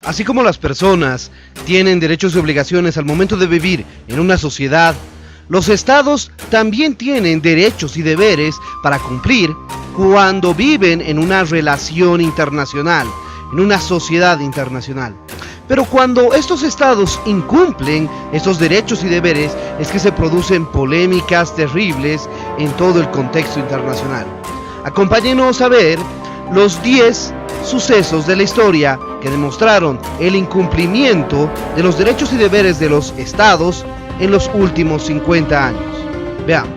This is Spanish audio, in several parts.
Así como las personas tienen derechos y obligaciones al momento de vivir en una sociedad, los estados también tienen derechos y deberes para cumplir cuando viven en una relación internacional, en una sociedad internacional. Pero cuando estos estados incumplen estos derechos y deberes, es que se producen polémicas terribles en todo el contexto internacional. Acompáñenos a ver los 10 sucesos de la historia que demostraron el incumplimiento de los derechos y deberes de los estados en los últimos 50 años. Veamos.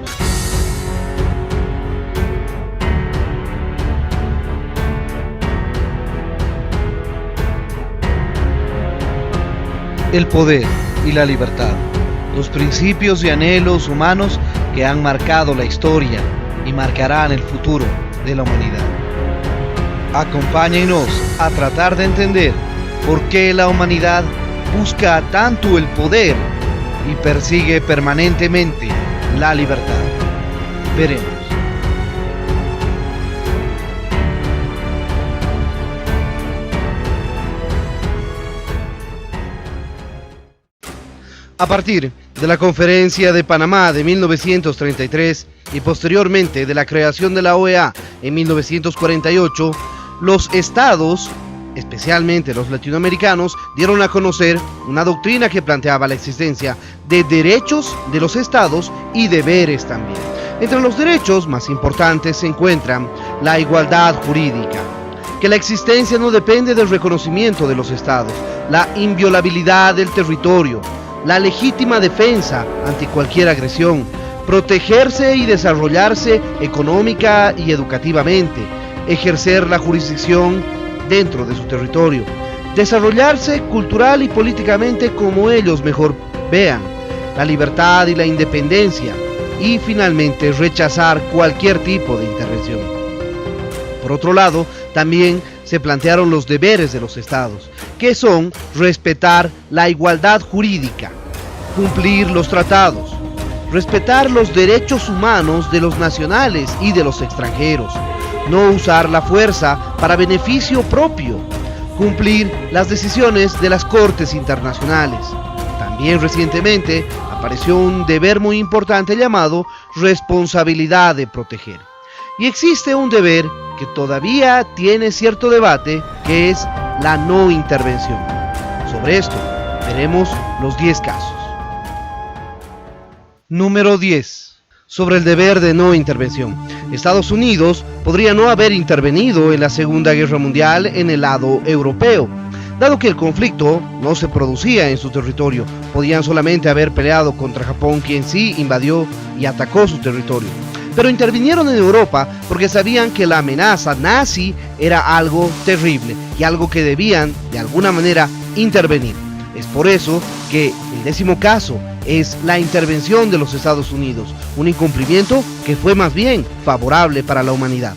El poder y la libertad, los principios y anhelos humanos que han marcado la historia y marcarán el futuro de la humanidad. Acompáñenos a tratar de entender por qué la humanidad busca tanto el poder y persigue permanentemente la libertad. Veremos. A partir de la Conferencia de Panamá de 1933 y posteriormente de la creación de la OEA en 1948, los estados, especialmente los latinoamericanos, dieron a conocer una doctrina que planteaba la existencia de derechos de los estados y deberes también. Entre los derechos más importantes se encuentran la igualdad jurídica, que la existencia no depende del reconocimiento de los estados, la inviolabilidad del territorio, la legítima defensa ante cualquier agresión, protegerse y desarrollarse económica y educativamente, ejercer la jurisdicción dentro de su territorio, desarrollarse cultural y políticamente como ellos mejor vean, la libertad y la independencia, y finalmente rechazar cualquier tipo de intervención. Por otro lado, también se plantearon los deberes de los estados, que son respetar la igualdad jurídica, cumplir los tratados, respetar los derechos humanos de los nacionales y de los extranjeros, no usar la fuerza para beneficio propio, cumplir las decisiones de las cortes internacionales. También recientemente apareció un deber muy importante llamado responsabilidad de proteger. Y existe un deber que todavía tiene cierto debate, que es la no intervención. Sobre esto veremos los 10 casos. Número 10. Sobre el deber de no intervención. Estados Unidos podría no haber intervenido en la Segunda Guerra Mundial en el lado europeo, dado que el conflicto no se producía en su territorio. Podían solamente haber peleado contra Japón, quien sí invadió y atacó su territorio. Pero intervinieron en Europa porque sabían que la amenaza nazi era algo terrible y algo que debían de alguna manera intervenir. Es por eso que el 10º caso es la intervención de los Estados Unidos, un incumplimiento que fue más bien favorable para la humanidad.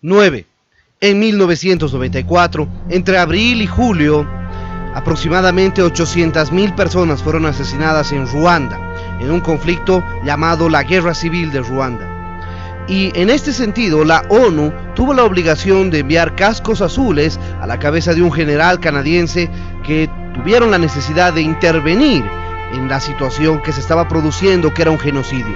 9. En 1994, entre abril y julio, aproximadamente 800.000 personas fueron asesinadas en Ruanda, en un conflicto llamado la Guerra Civil de Ruanda. Y en este sentido, la ONU tuvo la obligación de enviar cascos azules a la cabeza de un general canadiense que tuvieron la necesidad de intervenir en la situación que se estaba produciendo, que era un genocidio.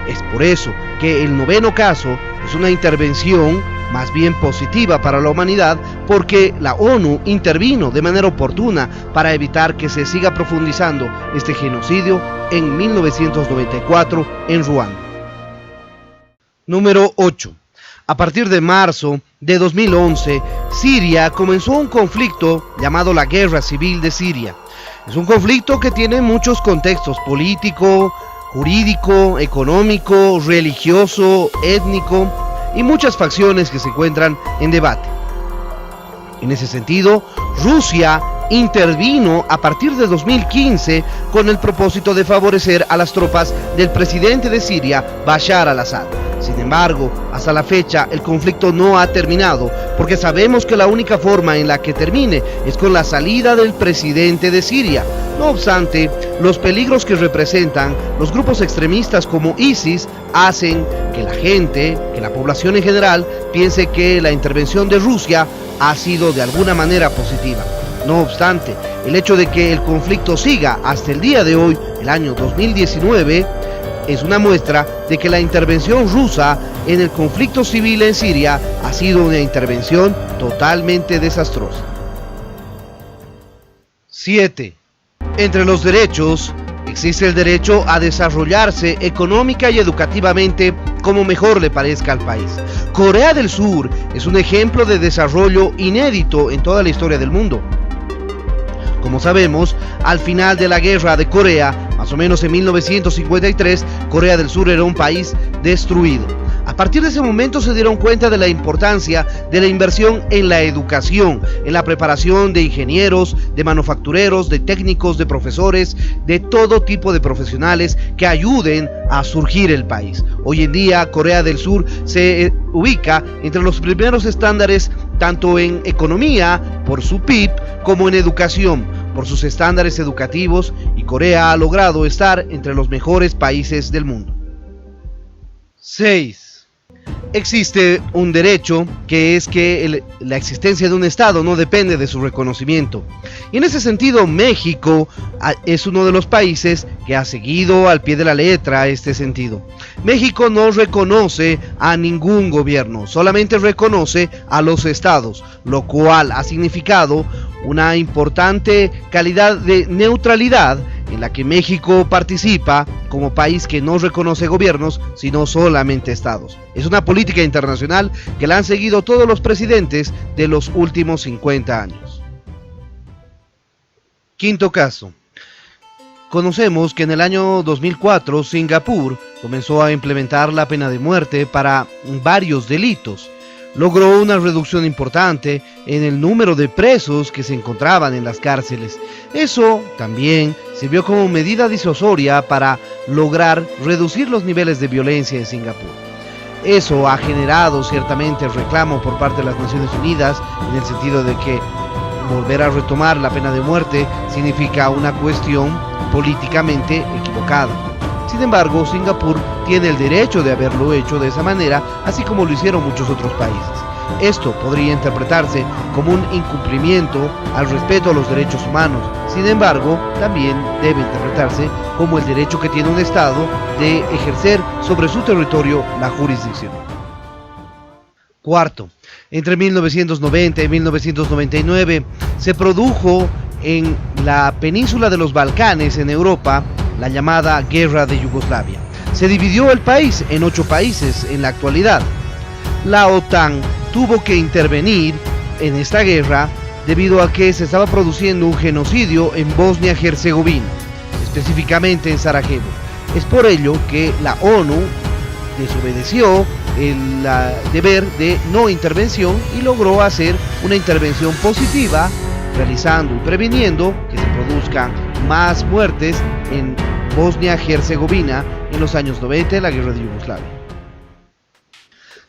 Es por eso que el 9º caso es una intervención más bien positiva para la humanidad, porque la ONU intervino de manera oportuna para evitar que se siga profundizando este genocidio en 1994 en Ruanda. Número 8. A partir de marzo de 2011, Siria comenzó un conflicto llamado la Guerra Civil de Siria. Es un conflicto que tiene muchos contextos: político, jurídico, económico, religioso, étnico y muchas facciones que se encuentran en debate. En ese sentido, Rusia intervino a partir de 2015 con el propósito de favorecer a las tropas del presidente de Siria, Bashar al-Assad. Sin embargo, hasta la fecha el conflicto no ha terminado, porque sabemos que la única forma en la que termine es con la salida del presidente de Siria. No obstante, los peligros que representan los grupos extremistas como ISIS hacen que la gente, que la población en general, piense que la intervención de Rusia ha sido de alguna manera positiva. No obstante, el hecho de que el conflicto siga hasta el día de hoy, el año 2019, es una muestra de que la intervención rusa en el conflicto civil en Siria ha sido una intervención totalmente desastrosa. 7. Entre los derechos, existe el derecho a desarrollarse económica y educativamente como mejor le parezca al país. Corea del Sur es un ejemplo de desarrollo inédito en toda la historia del mundo. Como sabemos, al final de la guerra de Corea, más o menos en 1953, Corea del Sur era un país destruido. A partir de ese momento se dieron cuenta de la importancia de la inversión en la educación, en la preparación de ingenieros, de manufactureros, de técnicos, de profesores, de todo tipo de profesionales que ayuden a surgir el país. Hoy en día Corea del Sur se ubica entre los primeros estándares tanto en economía por su PIB como en educación por sus estándares educativos, y Corea ha logrado estar entre los mejores países del mundo. 6. Existe un derecho que es que la existencia de un Estado no depende de su reconocimiento. Y en ese sentido, México es uno de los países que ha seguido al pie de la letra este sentido. México no reconoce a ningún gobierno, solamente reconoce a los estados, lo cual ha significado una importante calidad de neutralidad en la que México participa como país que no reconoce gobiernos, sino solamente estados. Es una política internacional que la han seguido todos los presidentes de los últimos 50 años. Quinto caso. Conocemos que en el año 2004 Singapur comenzó a implementar la pena de muerte para varios delitos. Logró una reducción importante en el número de presos que se encontraban en las cárceles. Eso también sirvió como medida disuasoria para lograr reducir los niveles de violencia en Singapur. Eso ha generado ciertamente el reclamo por parte de las Naciones Unidas, en el sentido de que volver a retomar la pena de muerte significa una cuestión políticamente equivocada. Sin embargo, Singapur tiene el derecho de haberlo hecho de esa manera, así como lo hicieron muchos otros países. Esto podría interpretarse como un incumplimiento al respeto a los derechos humanos. Sin embargo, también debe interpretarse como el derecho que tiene un Estado de ejercer sobre su territorio la jurisdicción. Cuarto, entre 1990 y 1999 se produjo en la península de los Balcanes, en Europa, la llamada Guerra de Yugoslavia. Se dividió el país en 8 países en la actualidad. La OTAN tuvo que intervenir en esta guerra debido a que se estaba produciendo un genocidio en Bosnia-Herzegovina, específicamente en Sarajevo. Es por ello que la ONU desobedeció el deber de no intervención y logró hacer una intervención positiva, realizando y previniendo que se produzcan más muertes en Bosnia-Herzegovina en los años 90 de la guerra de Yugoslavia.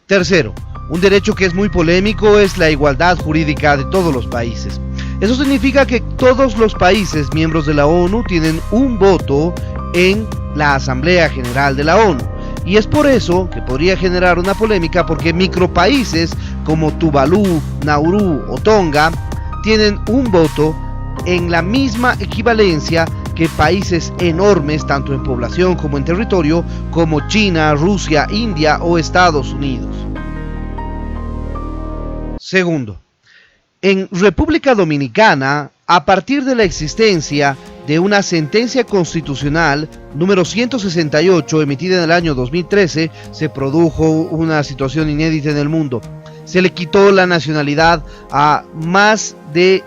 Tercero, un derecho que es muy polémico es la igualdad jurídica de todos los países. Eso significa que todos los países miembros de la ONU tienen un voto en la Asamblea General de la ONU. Y es por eso que podría generar una polémica, porque micropaíses como Tuvalu, Nauru o Tonga tienen un voto en la misma equivalencia que países enormes, tanto en población como en territorio, como China, Rusia, India o Estados Unidos. Segundo, en República Dominicana, a partir de la existencia de una sentencia constitucional número 168 emitida en el año 2013, se produjo una situación inédita en el mundo. Se le quitó la nacionalidad a más de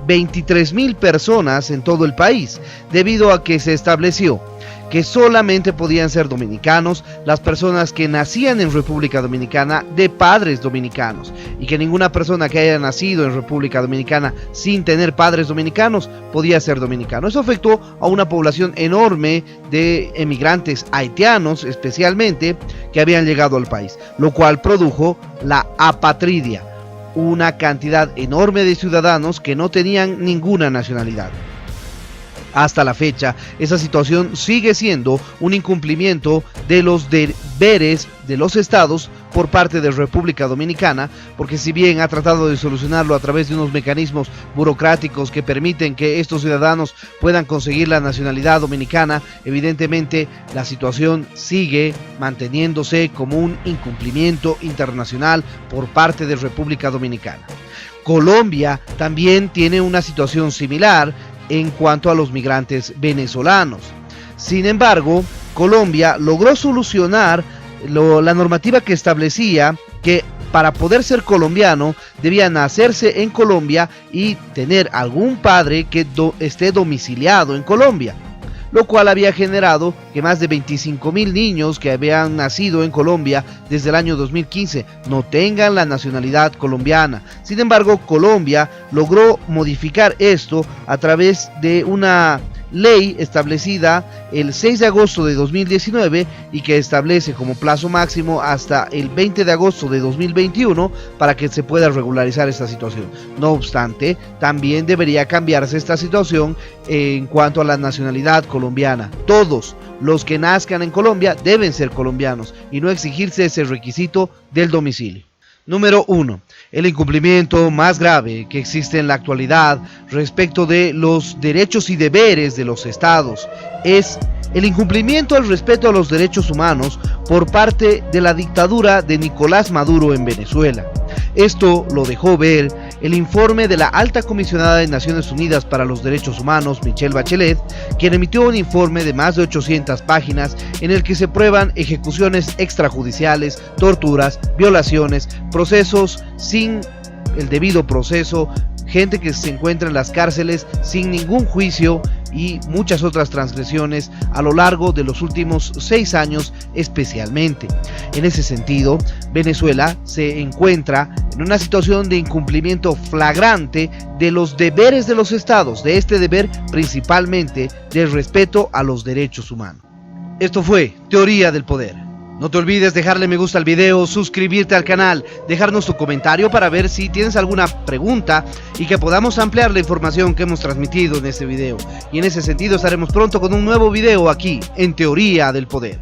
23,000 personas en todo el país, debido a que se estableció que solamente podían ser dominicanos las personas que nacían en República Dominicana de padres dominicanos, y que ninguna persona que haya nacido en República Dominicana sin tener padres dominicanos podía ser dominicano. Eso afectó a una población enorme de emigrantes haitianos, especialmente, que habían llegado al país, lo cual produjo la apatridia, una cantidad enorme de ciudadanos que no tenían ninguna nacionalidad. Hasta la fecha, esa situación sigue siendo un incumplimiento de los deberes de los estados por parte de República Dominicana, porque si bien ha tratado de solucionarlo a través de unos mecanismos burocráticos que permiten que estos ciudadanos puedan conseguir la nacionalidad dominicana, evidentemente la situación sigue manteniéndose como un incumplimiento internacional por parte de República Dominicana. Colombia también tiene una situación similar en cuanto a los migrantes venezolanos. Sin embargo, Colombia logró solucionar la normativa que establecía que para poder ser colombiano debía nacerse en Colombia y tener algún padre que esté domiciliado en Colombia, lo cual había generado que más de 25,000 niños que habían nacido en Colombia desde el año 2015 no tengan la nacionalidad colombiana. Sin embargo, Colombia logró modificar esto a través de una ley establecida el 6 de agosto de 2019 y que establece como plazo máximo hasta el 20 de agosto de 2021 para que se pueda regularizar esta situación. No obstante, también debería cambiarse esta situación en cuanto a la nacionalidad colombiana. Todos los que nazcan en Colombia deben ser colombianos y no exigirse ese requisito del domicilio. Número 1. El incumplimiento más grave que existe en la actualidad respecto de los derechos y deberes de los estados es el incumplimiento al respeto a los derechos humanos por parte de la dictadura de Nicolás Maduro en Venezuela. Esto lo dejó ver el informe de la Alta Comisionada de Naciones Unidas para los Derechos Humanos, Michelle Bachelet, quien emitió un informe de más de 800 páginas en el que se prueban ejecuciones extrajudiciales, torturas, violaciones, procesos sin el debido proceso, gente que se encuentra en las cárceles sin ningún juicio y muchas otras transgresiones a lo largo de los últimos 6 años especialmente. En ese sentido, Venezuela se encuentra en una situación de incumplimiento flagrante de los deberes de los estados, de este deber principalmente del respeto a los derechos humanos. Esto fue Teoría del Poder. No te olvides dejarle me gusta al video, suscribirte al canal, dejarnos tu comentario para ver si tienes alguna pregunta y que podamos ampliar la información que hemos transmitido en este video. Y en ese sentido estaremos pronto con un nuevo video aquí en Teoría del Poder.